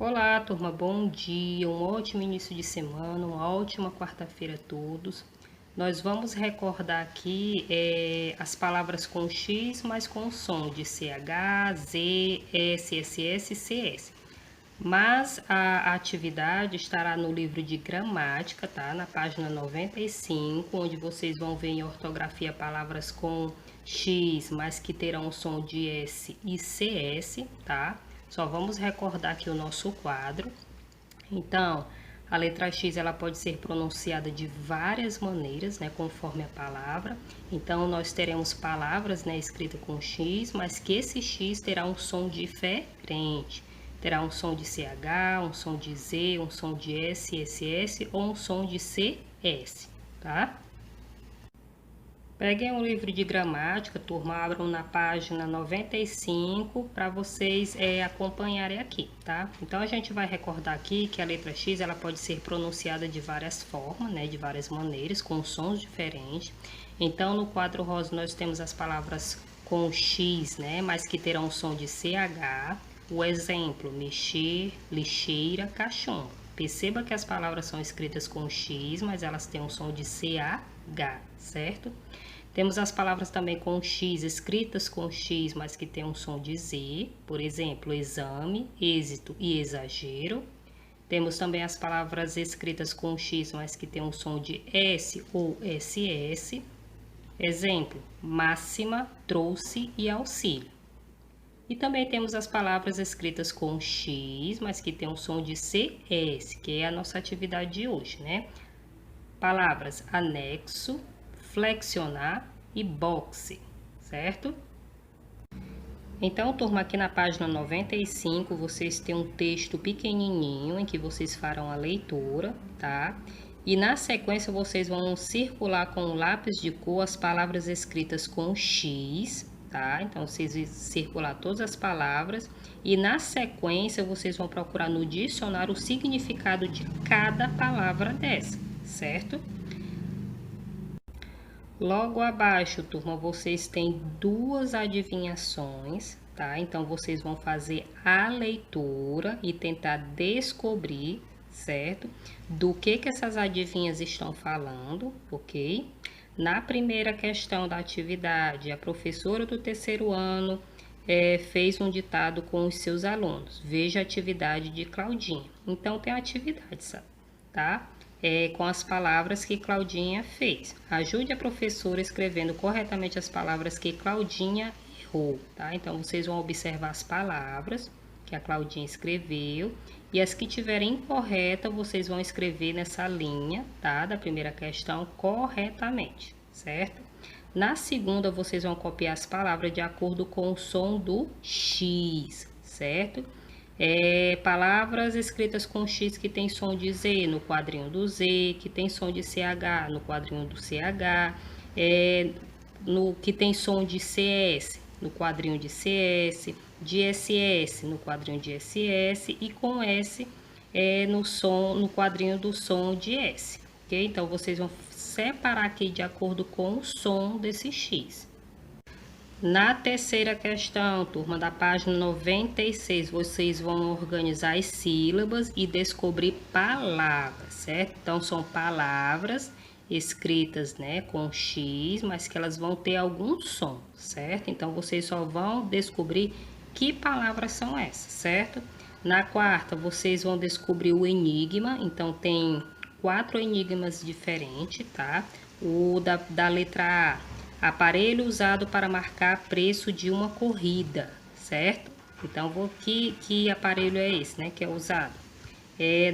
Olá, turma, bom dia, um ótimo início de semana, uma ótima quarta-feira a todos. Nós vamos recordar aqui as palavras com X, mas com som de CH, Z, S, SS e CS. Mas a atividade estará no livro de gramática, tá? Na página 95, onde vocês vão ver em ortografia palavras com X, mas que terão o som de S e CS, tá? Só vamos recordar aqui o nosso quadro. Então, a letra X ela pode ser pronunciada de várias maneiras, né, conforme a palavra. Então, nós teremos palavras, né, escritas com X, mas que esse X terá um som diferente. Terá um som de CH, um som de Z, um som de S, SS ou um som de CS, tá? Peguem o livro de gramática, turma, abram na página 95 para vocês acompanharem aqui, tá? Então, a gente vai recordar aqui que a letra X ela pode ser pronunciada de várias formas, né? De várias maneiras, com sons diferentes. Então, no quadro rosa nós temos as palavras com X, né? Mas que terão o som de CH. O exemplo, mexer, lixeira, cachumba. Perceba que as palavras são escritas com X, mas elas têm um som de CH, certo? Temos as palavras também com X, escritas com X, mas que tem um som de Z. Por exemplo, exame, êxito e exagero. Temos também as palavras escritas com X, mas que tem um som de S ou SS. Exemplo, máxima, trouxe e auxílio. E também temos as palavras escritas com X, mas que tem um som de CS, que é a nossa atividade de hoje, né? Palavras anexo, flexionar e boxe, certo? Então, turma, aqui na página 95, vocês têm um texto pequenininho em que vocês farão a leitura, tá? E na sequência, vocês vão circular com o lápis de cor as palavras escritas com X, tá? Então, vocês vão circular todas as palavras e na sequência, vocês vão procurar no dicionário o significado de cada palavra dessa, certo? Logo abaixo, turma, vocês têm duas adivinhações, tá? Então, vocês vão fazer a leitura e tentar descobrir, certo? Do que essas adivinhas estão falando, ok? Na primeira questão da atividade, a professora do terceiro ano fez um ditado com os seus alunos. Veja a atividade de Claudinha. Então, tem atividades, tá? Com as palavras que Claudinha fez. Ajude a professora escrevendo corretamente as palavras que Claudinha errou, tá? Então, vocês vão observar as palavras que a Claudinha escreveu e as que tiverem incorreta, vocês vão escrever nessa linha, tá? Da primeira questão corretamente, certo? Na segunda, vocês vão copiar as palavras de acordo com o som do X, certo? Palavras escritas com X que tem som de Z no quadrinho do Z, que tem som de CH no quadrinho do CH, no que tem som de CS no quadrinho de CS, de SS no quadrinho de SS e com S no quadrinho do som de S, ok? Então, vocês vão separar aqui de acordo com o som desse X. Na terceira questão, turma, da página 96, vocês vão organizar as sílabas e descobrir palavras, certo? Então, são palavras escritas, né, com X, mas que elas vão ter algum som, certo? Então, vocês só vão descobrir que palavras são essas, certo? Na quarta, vocês vão descobrir o enigma, então tem 4 enigmas diferentes, tá? O da letra A. Aparelho usado para marcar preço de uma corrida, certo? Então, que aparelho é esse, né, que é usado?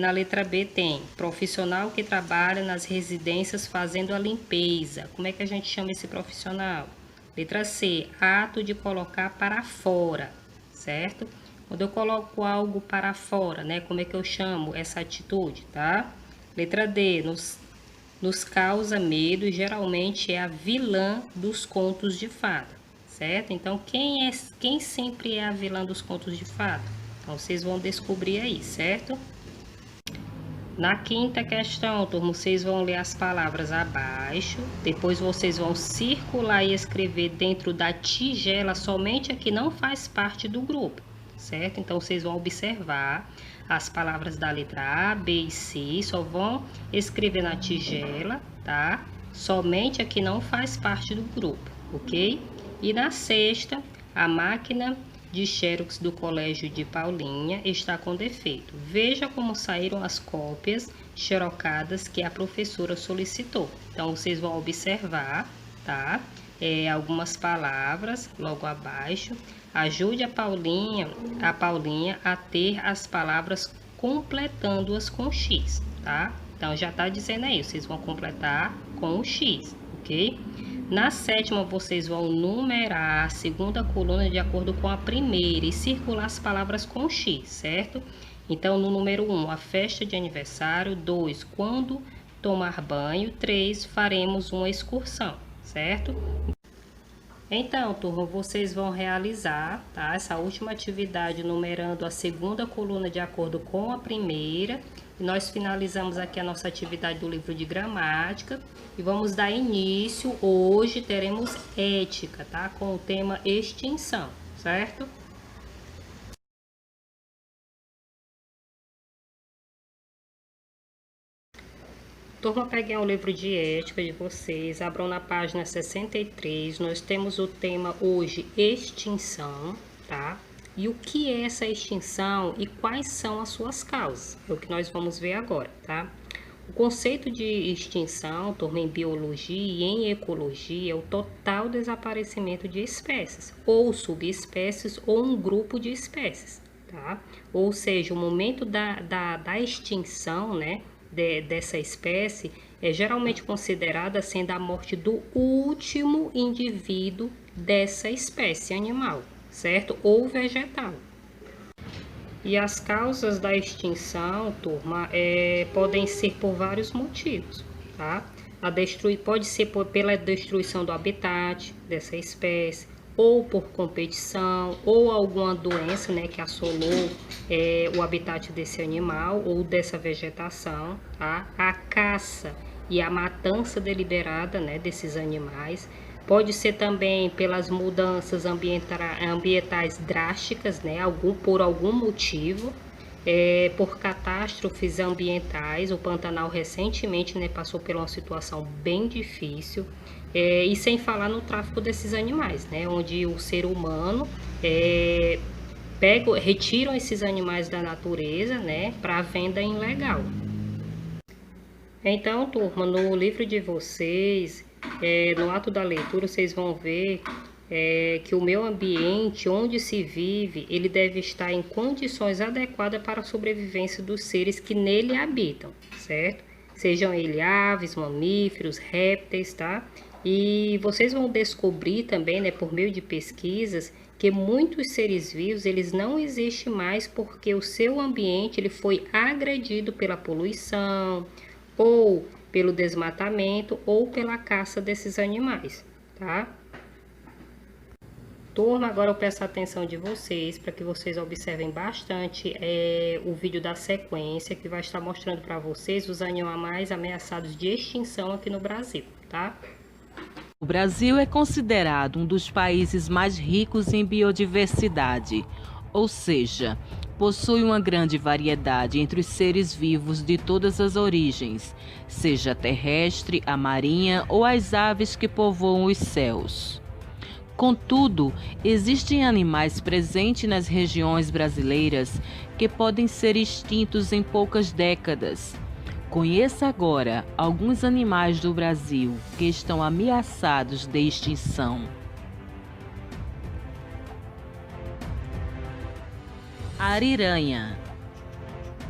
Na letra B tem profissional que trabalha nas residências fazendo a limpeza. Como é que a gente chama esse profissional? Letra C, ato de colocar para fora, certo? Quando eu coloco algo para fora, né, como é que eu chamo essa atitude, tá? Letra D, nos causa medo e geralmente é a vilã dos contos de fada, certo? Então, quem sempre é a vilã dos contos de fada? Então, vocês vão descobrir aí, certo? Na quinta questão, turma, vocês vão ler as palavras abaixo, depois vocês vão circular e escrever dentro da tigela somente a que não faz parte do grupo, certo? Então, vocês vão observar as palavras da letra A, B e C, só vão escrever na tigela, tá? Somente a que não faz parte do grupo, ok? E na sexta, a máquina de xerox do Colégio de Paulinha está com defeito. Veja como saíram as cópias xerocadas que a professora solicitou. Então, vocês vão observar, tá? Algumas palavras logo abaixo. Ajude a Paulinha a ter as palavras completando-as com X, tá? Então, já tá dizendo aí, vocês vão completar com o X, ok? Na sétima, vocês vão numerar a segunda coluna de acordo com a primeira e circular as palavras com X, certo? Então, no número 1, a festa de aniversário. 2, quando tomar banho. 3, faremos uma excursão, certo? Então, turma, vocês vão realizar, tá, essa última atividade numerando a segunda coluna de acordo com a primeira. E nós finalizamos aqui a nossa atividade do livro de gramática e vamos dar início. Hoje teremos ética, tá, com o tema extinção, certo? Turma, peguem o livro de ética de vocês, abram na página 63, nós temos o tema hoje, extinção, tá? E o que é essa extinção e quais são as suas causas? É o que nós vamos ver agora, tá? O conceito de extinção, turma, em biologia e em ecologia, é o total desaparecimento de espécies, ou subespécies, ou um grupo de espécies, tá? Ou seja, o momento da extinção, né, dessa espécie é geralmente considerada sendo a morte do último indivíduo dessa espécie animal, certo? Ou vegetal. E as causas da extinção, turma, podem ser por vários motivos, tá? Pode ser pela destruição do habitat dessa espécie, ou por competição, ou alguma doença, né, que assolou o habitat desse animal ou dessa vegetação, tá? A caça e a matança deliberada, né, desses animais. Pode ser também pelas mudanças ambientais drásticas, né, por algum motivo, por catástrofes ambientais. O Pantanal recentemente, né, passou por uma situação bem difícil. E sem falar no tráfico desses animais, né, onde o ser humano retiram esses animais da natureza, né, para venda ilegal. Então, turma, no livro de vocês, no ato da leitura, vocês vão ver que o meio ambiente onde se vive, ele deve estar em condições adequadas para a sobrevivência dos seres que nele habitam, certo? Sejam eles aves, mamíferos, répteis, tá? E vocês vão descobrir também, né, por meio de pesquisas, que muitos seres vivos, eles não existem mais porque o seu ambiente ele foi agredido pela poluição, ou pelo desmatamento, ou pela caça desses animais, tá? Turma, agora eu peço a atenção de vocês para que vocês observem bastante o vídeo da sequência, que vai estar mostrando para vocês os animais ameaçados de extinção aqui no Brasil, tá? O Brasil é considerado um dos países mais ricos em biodiversidade, ou seja, possui uma grande variedade entre os seres vivos de todas as origens, seja a terrestre, a marinha ou as aves que povoam os céus. Contudo, existem animais presentes nas regiões brasileiras que podem ser extintos em poucas décadas. Conheça agora alguns animais do Brasil que estão ameaçados de extinção. A ariranha.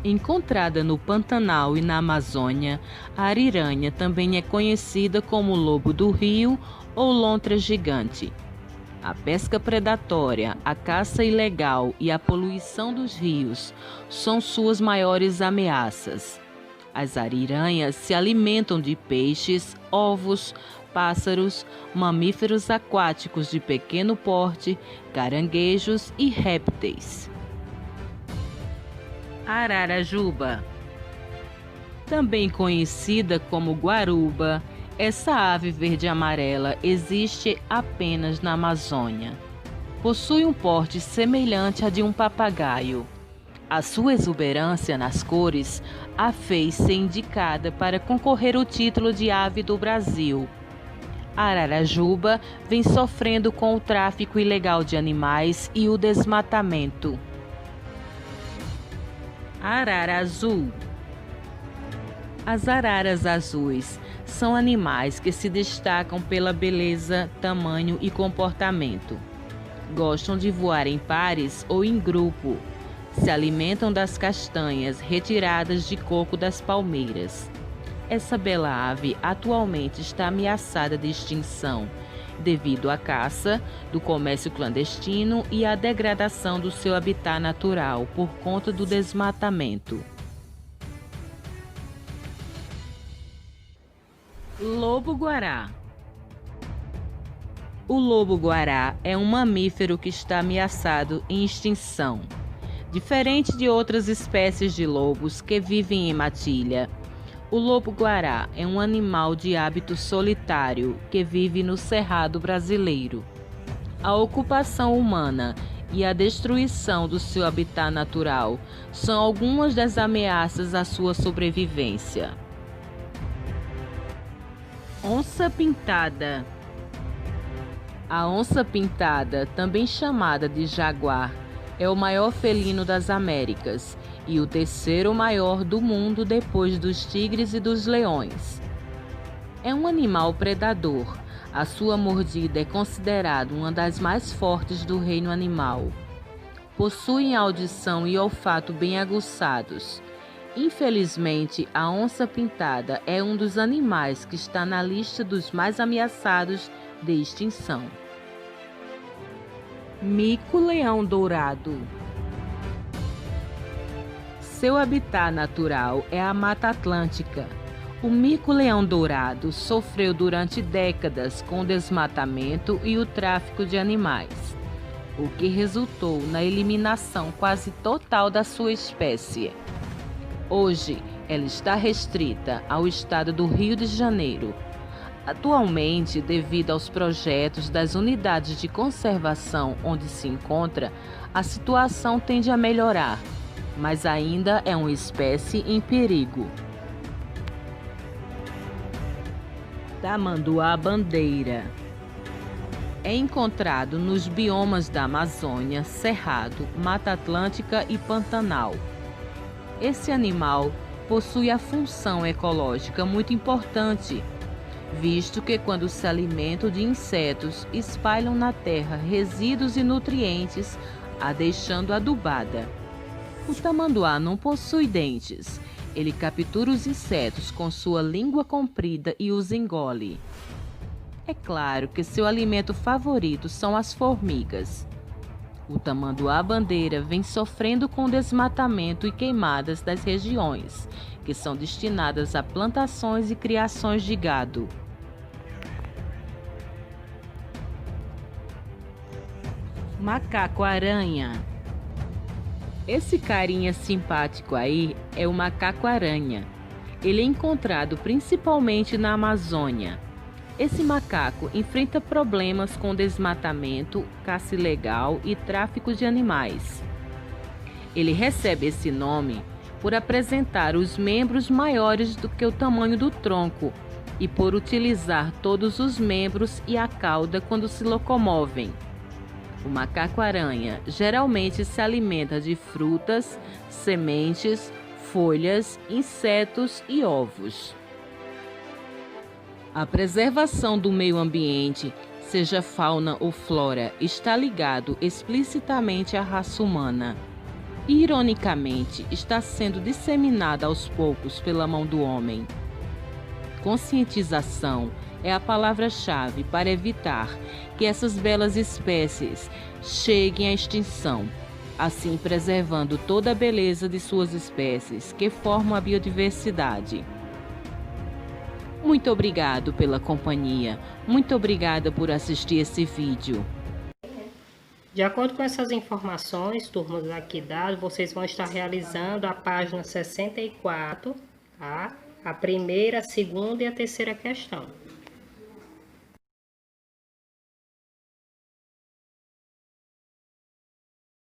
Encontrada no Pantanal e na Amazônia, a ariranha também é conhecida como lobo do rio ou lontra gigante. A pesca predatória, a caça ilegal e a poluição dos rios são suas maiores ameaças. As ariranhas se alimentam de peixes, ovos, pássaros, mamíferos aquáticos de pequeno porte, caranguejos e répteis. Ararajuba. Também conhecida como guaruba, essa ave verde-amarela existe apenas na Amazônia. Possui um porte semelhante a de um papagaio. A sua exuberância nas cores a fez ser indicada para concorrer ao título de ave do Brasil. A ararajuba vem sofrendo com o tráfico ilegal de animais e o desmatamento. Arara azul. As araras azuis são animais que se destacam pela beleza, tamanho e comportamento. Gostam de voar em pares ou em grupo. Se alimentam das castanhas retiradas de coco das palmeiras. Essa bela ave atualmente está ameaçada de extinção devido à caça, do comércio clandestino e à degradação do seu habitat natural por conta do desmatamento. Lobo-guará. O lobo-guará é um mamífero que está ameaçado em extinção. Diferente de outras espécies de lobos que vivem em matilha, o lobo-guará é um animal de hábito solitário que vive no cerrado brasileiro. A ocupação humana e a destruição do seu habitat natural são algumas das ameaças à sua sobrevivência. Onça-pintada. A onça-pintada, também chamada de jaguar, é o maior felino das Américas e o terceiro maior do mundo depois dos tigres e dos leões. É um animal predador. A sua mordida é considerada uma das mais fortes do reino animal. Possuem audição e olfato bem aguçados. Infelizmente, a onça-pintada é um dos animais que está na lista dos mais ameaçados de extinção. Mico-leão dourado. Seu habitat natural é a Mata Atlântica. O mico-leão dourado sofreu durante décadas com o desmatamento e o tráfico de animais, o que resultou na eliminação quase total da sua espécie. Hoje, ela está restrita ao estado do Rio de Janeiro. Atualmente, devido aos projetos das unidades de conservação onde se encontra, a situação tende a melhorar, mas ainda é uma espécie em perigo. Tamanduá-bandeira. É encontrado nos biomas da Amazônia, Cerrado, Mata Atlântica e Pantanal. Esse animal possui a função ecológica muito importante, visto que quando se alimentam de insetos, espalham na terra resíduos e nutrientes, a deixando adubada. O tamanduá não possui dentes. Ele captura os insetos com sua língua comprida e os engole. É claro que seu alimento favorito são as formigas. O tamanduá-bandeira vem sofrendo com o desmatamento e queimadas das regiões, que são destinadas a plantações e criações de gado. Macaco-aranha. Esse carinha simpático aí é o macaco-aranha. Ele é encontrado principalmente na Amazônia. Esse macaco enfrenta problemas com desmatamento, caça ilegal e tráfico de animais. Ele recebe esse nome por apresentar os membros maiores do que o tamanho do tronco e por utilizar todos os membros e a cauda quando se locomovem. O macaco-aranha geralmente se alimenta de frutas, sementes, folhas, insetos e ovos. A preservação do meio ambiente, seja fauna ou flora, está ligado explicitamente à raça humana. Ironicamente, está sendo disseminada aos poucos pela mão do homem. Conscientização é a palavra-chave para evitar que essas belas espécies cheguem à extinção, assim preservando toda a beleza de suas espécies que formam a biodiversidade. Muito obrigado pela companhia, muito obrigada por assistir esse vídeo. De acordo com essas informações, turmas aqui dadas, vocês vão estar realizando a página 64, tá? A primeira, a segunda e a terceira questão.